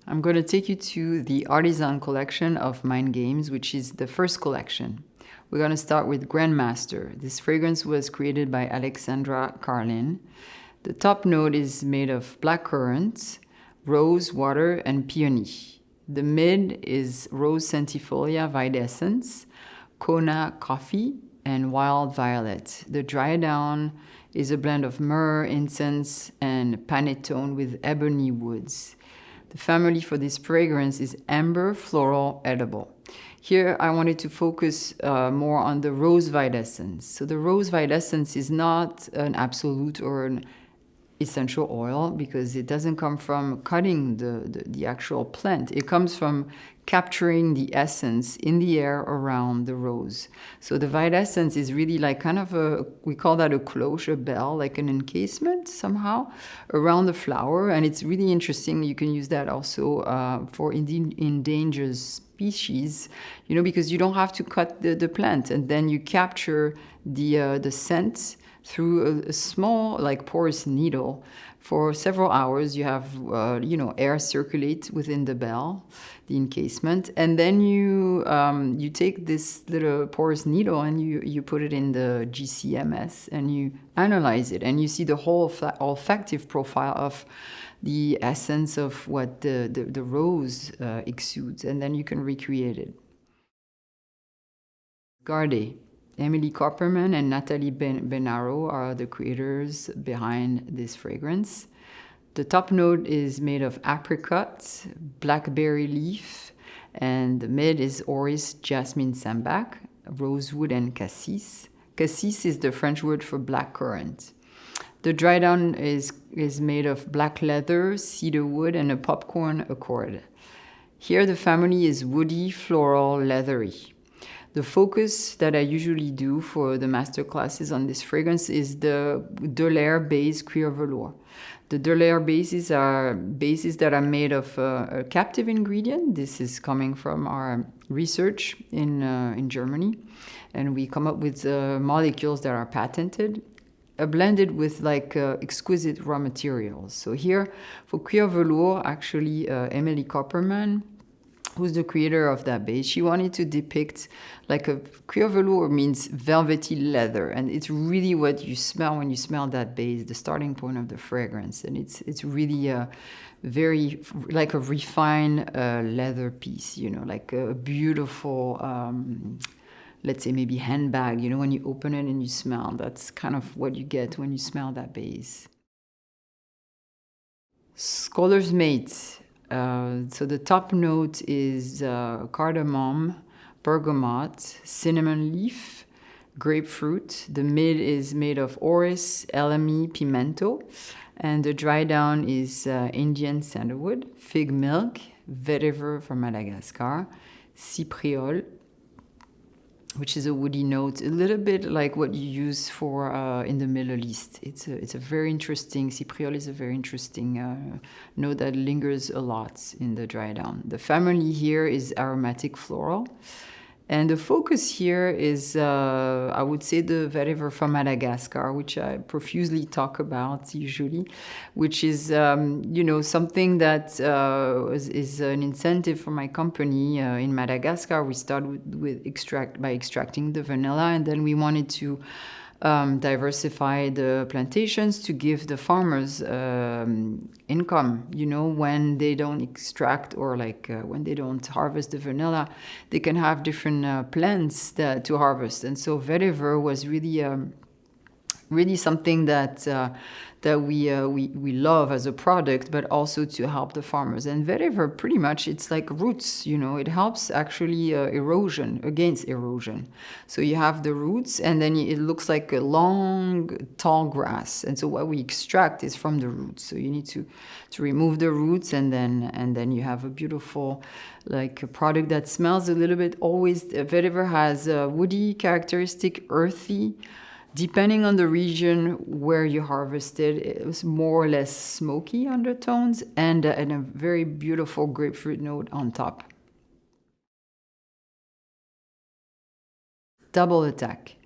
I'm going to take you to the Artisan Collection of Mind Games, which is the first collection. We're going to start with Grandmaster. This fragrance was created by Alexandra Carlin. The top note is made of blackcurrant, rose water, and peony. The mid is rose centifolia videscens, Kona coffee, and wild violet. The dry down is a blend of myrrh, incense, and panettone with ebony woods. The family for this fragrance is amber, floral, edible. Here I wanted to focus more on the rose videscence. So the rose videscence is not an absolute or an essential oil because it doesn't come from cutting the actual plant. It comes from capturing the essence in the air around the rose. So the videscence is really like kind of we call that a cloche, a bell, like an encasement somehow around the flower. And it's really interesting. You can use that also for endangered species, because you don't have to cut the plant, and then you capture the scent through a small, like porous needle. For several hours, you have, air circulate within the bell, the encasement, and then you take this little porous needle and you put it in the GCMS and you analyze it, and you see the whole olfactive profile of the essence of what the rose exudes, and then you can recreate it. Garde. Emily Copperman and Natalie Benaro are the creators behind this fragrance. The top note is made of apricot, blackberry leaf, and the mid is orris, jasmine sambac, rosewood, and cassis. Cassis is the French word for blackcurrant. The dry down is made of black leather, cedar wood, and a popcorn accord. Here the family is woody, floral, leathery. The focus that I usually do for the master classes on this fragrance is the deux-layer base Cuir Velours. The deux-layer bases are bases that are made of a captive ingredient. This is coming from our research in Germany. And we come up with molecules that are patented, blended with exquisite raw materials. So here for Cuir Velours, actually Emily Copperman, who's the creator of that base, she wanted to depict like a cuir velours means velvety leather, and it's really what you smell when you smell that base, the starting point of the fragrance, and it's really very like a refined leather piece, like a beautiful, let's say maybe handbag, when you open it and you smell, that's kind of what you get when you smell that base. Scholar's Mate. So the top note is cardamom, bergamot, cinnamon leaf, grapefruit. The mid is made of orris, elemi, pimento. And the dry down is Indian sandalwood, fig milk, vetiver from Madagascar, cypriol, which is a woody note, a little bit like what you use for in the Middle East. It's a very interesting, cypriol is a very interesting note that lingers a lot in the dry down. The family here is aromatic floral. And the focus here is, I would say, the vetiver from Madagascar, which I profusely talk about usually, which is, something that is an incentive for my company. In Madagascar, we started by extracting the vanilla, and then we wanted to diversify the plantations to give the farmers income. When they don't extract or when they don't harvest the vanilla, they can have different plants to harvest. And so vetiver was really something that we love as a product, but also to help the farmers. And vetiver, pretty much, it's like roots, it helps actually against erosion. So you have the roots, and then it looks like a long, tall grass. And so what we extract is from the roots. So you need to remove the roots, and then you have a beautiful, a product that smells a little bit. Always, vetiver has a woody characteristic, earthy. Depending on the region where you harvested, it was more or less smoky undertones and a very beautiful grapefruit note on top. Double attack.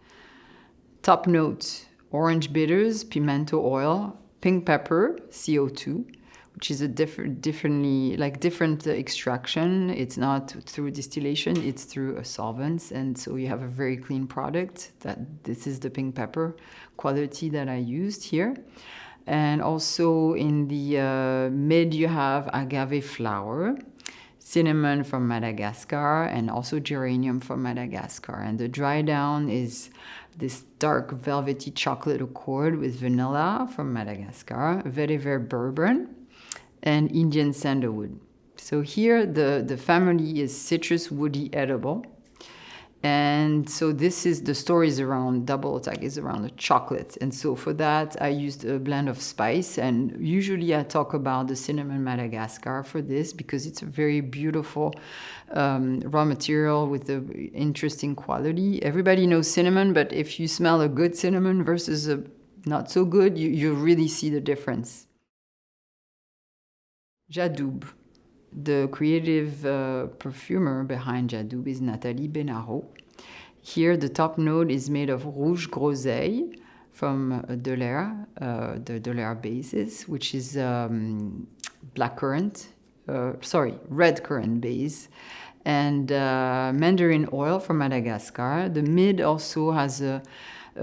Top note, orange bitters, pimento oil, pink pepper, CO2, which is a different extraction. It's not through distillation, it's through a solvents, and so you have a very clean product. This is the pink pepper quality that I used here. And also in the mid you have agave flower, cinnamon from Madagascar, and also geranium from Madagascar. And the dry down is this dark velvety chocolate accord with vanilla from Madagascar, vetiver bourbon, and Indian sandalwood. So here the family is citrus woody edible. And so this is the stories around double attack is around the chocolate. And so for that, I used a blend of spice. And usually I talk about the cinnamon Madagascar for this because it's a very beautiful raw material with an interesting quality. Everybody knows cinnamon, but if you smell a good cinnamon versus a not so good, you really see the difference. Jadoub. The creative perfumer behind Jadoub is Nathalie Benaro. Here, the top note is made of rouge groseille from Delaire, the Delaire bases, which is red currant base, and mandarin oil from Madagascar. The mid also has a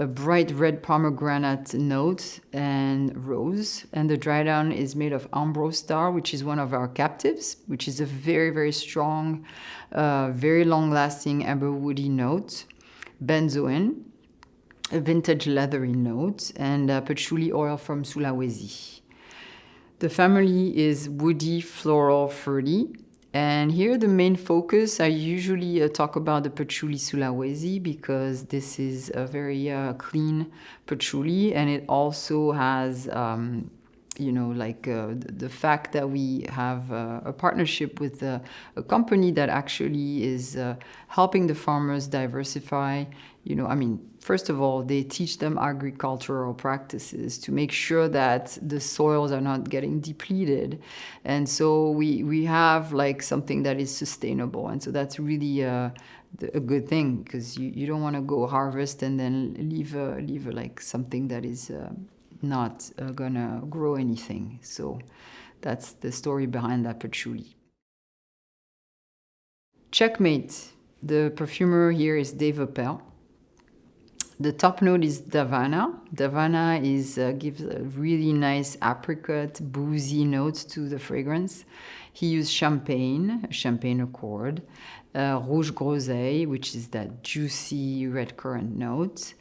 bright red pomegranate note and rose, and the dry down is made of Ambrose Star, which is one of our captives, which is a very, very strong, very long-lasting amber woody note, benzoin, a vintage leathery note, and patchouli oil from Sulawesi. The family is woody, floral, fruity. And here the main focus, I usually talk about the patchouli Sulawesi because this is a very clean patchouli, and it also has, the fact that we have a partnership with a company that actually is helping the farmers diversify. First of all, they teach them agricultural practices to make sure that the soils are not getting depleted. And so we have like something that is sustainable. And so that's really a good thing because you don't want to go harvest and then leave like something that is not gonna grow anything. So that's the story behind that patchouli. Checkmate. The perfumer here is Dave Appel. The top note is Davana. Davana gives a really nice apricot, boozy note to the fragrance. He used champagne accord, rouge groseille, which is that juicy red currant note.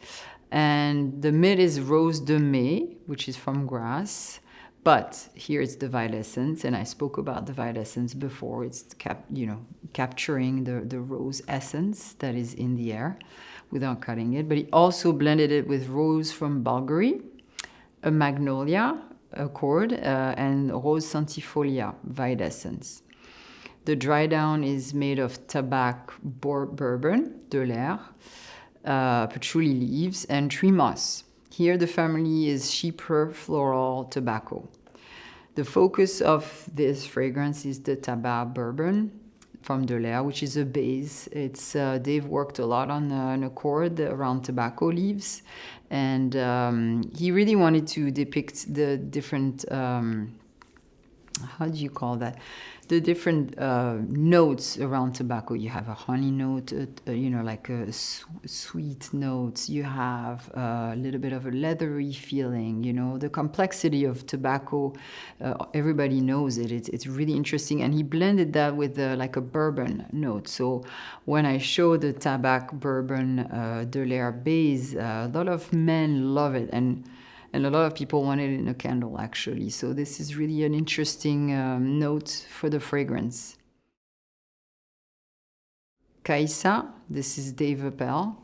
And the mid is Rose de Mai, which is from Grasse. But here it's the violet essence, and I spoke about the violet essence before. It's capturing the rose essence that is in the air without cutting it. But he also blended it with rose from Bulgari, a magnolia accord, and rose centifolia violet essence. The dry down is made of tabac bourbon, Delaire, patchouli leaves, and tree moss. Here the family is chypre floral tobacco. The focus of this fragrance is the tabac bourbon from Delaire, which is a base. They've worked a lot on an accord around tobacco leaves, and he really wanted to depict the different how do you call that? The different notes around tobacco. You have a honey note, like a sweet notes. You have a little bit of a leathery feeling. The complexity of tobacco. Everybody knows it. It's really interesting, and he blended that with like a bourbon note. So when I show the tabac bourbon Delaire base, a lot of men love it, and a lot of people want it in a candle, actually. So this is really an interesting note for the fragrance. Kaisa, this is Dave Appel.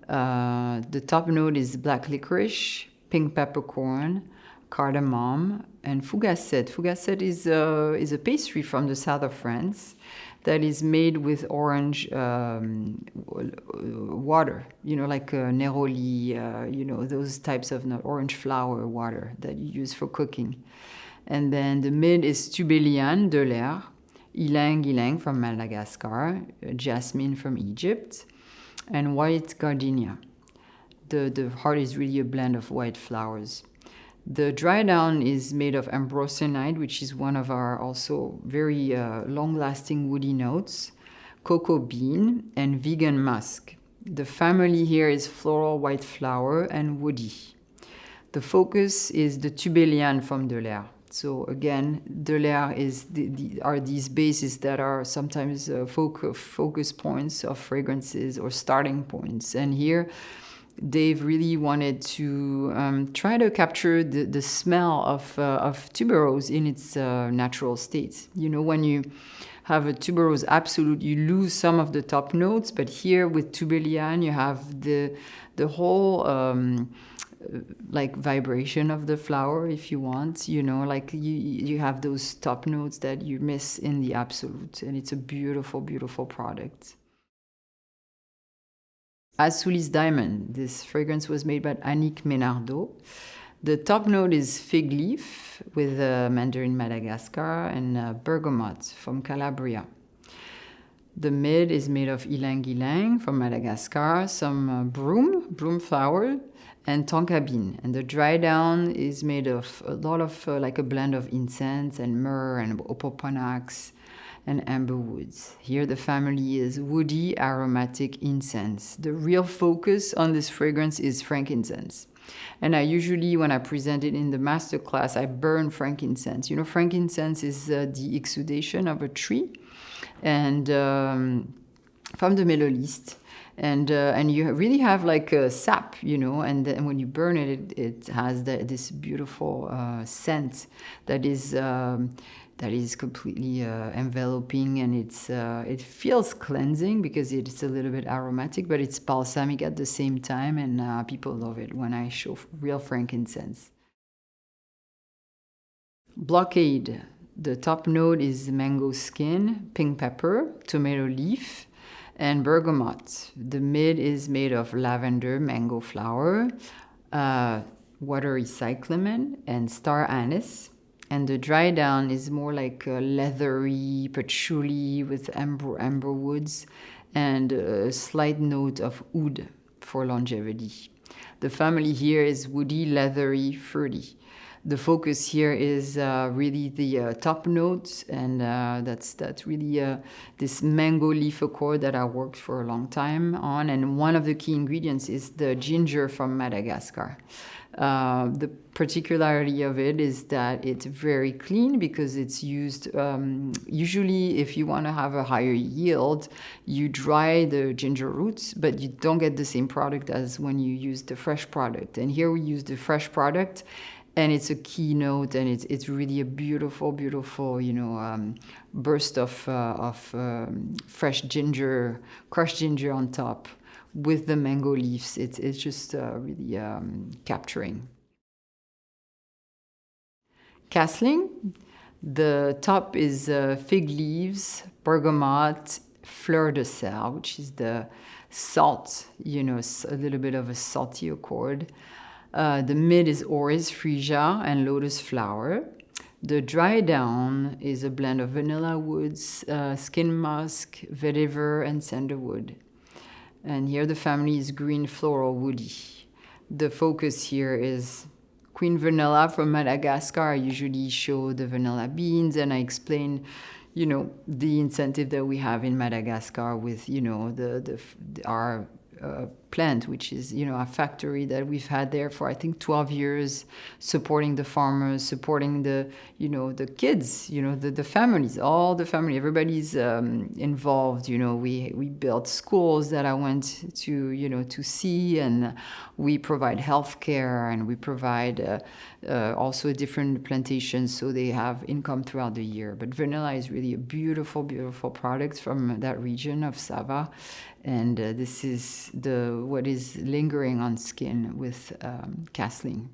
The top note is black licorice, pink peppercorn, cardamom, and fugacette. Fugacette is a pastry from the south of France that is made with orange water, like neroli, those types of orange flower water that you use for cooking. And then the mid is Tubéliane de l'air, ylang from Madagascar, jasmine from Egypt, and white gardenia. The heart is really a blend of white flowers. The dry down is made of ambrosinite, which is one of our also very long-lasting woody notes, cocoa bean, and vegan musk. The family here is floral white flower and woody. The focus is the tubelian from De l'Air. So again, De l'Air are these bases that are sometimes focus points of fragrances or starting points. And here, they've really wanted to try to capture the smell of tuberose in its natural state. You know, when you have a tuberose absolute, you lose some of the top notes, but here with tubelian, you have the whole like vibration of the flower, if you want. You know, like you have those top notes that you miss in the absolute, and it's a beautiful, beautiful product. Azulis Diamond. This fragrance was made by Annick Menardo. The top note is fig leaf with mandarin Madagascar and bergamot from Calabria. The mid is made of ylang ylang from Madagascar, some broom flower, and tonka bean. And the dry down is made of a lot of like a blend of incense and myrrh and opoponax and amber woods. Here the family is woody aromatic incense. The real focus on this fragrance is frankincense. And I usually, when I present it in the masterclass, I burn frankincense. You know, frankincense is the exudation of a tree, and from the Middle East. And you really have like a sap, you know, and then when you burn it, it has this beautiful scent that is completely enveloping, and it feels cleansing because it's a little bit aromatic, but it's balsamic at the same time, and people love it when I show real frankincense. Blockade. The top note is mango skin, pink pepper, tomato leaf, and bergamot. The mid is made of lavender, mango flower, watery cyclamen, and star anise. And the dry down is more like a leathery patchouli with amber woods and a slight note of oud for longevity. The family here is woody, leathery, fruity. The focus here is really the top notes, and that's really this mango leaf accord that I worked for a long time on. And one of the key ingredients is the ginger from Madagascar. The particularity of it is that it's very clean because it's used, usually if you want to have a higher yield, you dry the ginger roots, but you don't get the same product as when you use the fresh product. And here we use the fresh product, and it's a keynote, and it's really a beautiful, beautiful, you know, burst of fresh ginger, crushed ginger on top with the mango leaves. It's just really capturing. Castling. The top is fig leaves, bergamot, fleur de sel, which is the salt, you know, a little bit of a salty accord. The mid is orris, freesia, and lotus flower. The dry down is a blend of vanilla woods, skin musk, vetiver, and sandalwood. And here the family is green floral woody. The focus here is Queen Vanilla from Madagascar. I usually show the vanilla beans, and I explain, you know, the incentive that we have in Madagascar with, you know, our plant, which is, you know, a factory that we've had there for I think 12 years, supporting the farmers, supporting the, you know, the kids, you know, the families, all the family, everybody's involved. You know, we built schools that I went to, you know, to see, and we provide healthcare, and we provide also different plantations, so they have income throughout the year. But vanilla is really a beautiful, beautiful product from that region of Sava. And this is what is lingering on skin with castling.